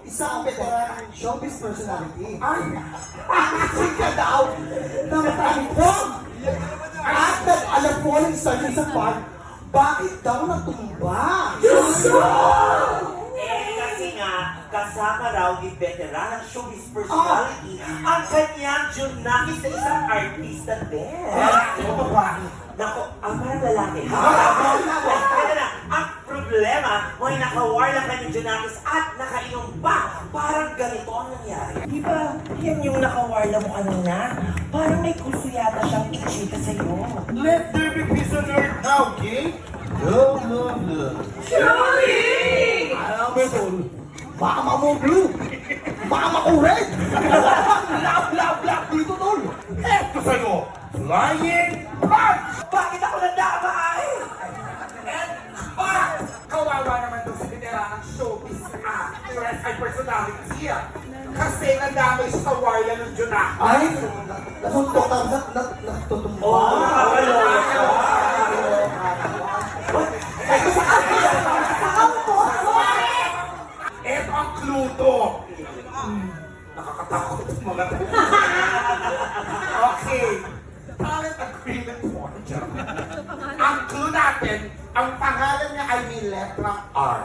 isang veteran showbiz personality. Ay! Kasi ka daw! Namatangkong! At nag-alam po ng starting sa park, bakit daw natumba? Kasi nga, kasama raw ni veteran ng showbiz personality ang kanyang Junakis na isang artista din. Ano ba? Nako, ang parang lalaki. Kaya na, ang problema, may nakawar lang kanyang Junakis at nakainom pa. Parang ganito ang nangyari. Di ba, yan yung nakawar mo kanina? Parang may gusto yata siyang i-chika sa'yo. Let there be peace on earth now, okay? Love, love, love. Alam mo tol, baka mamublo, baka makured. Love, love, love dito tol. Eto sa'yo, flying punch! Bakit ako nadamay? Kawawa naman daw si veteranang showbiz actress ay personality. Kasi nadamay siya sa warla ng Junakis. Ay, nasuntok natutumba. Oo, nakakaloka. Eto ang clue to. Nakakatakot ang mga to. Okay. Talent agreement form. Ang clue natin, ang pangalan niya ay may letrang R.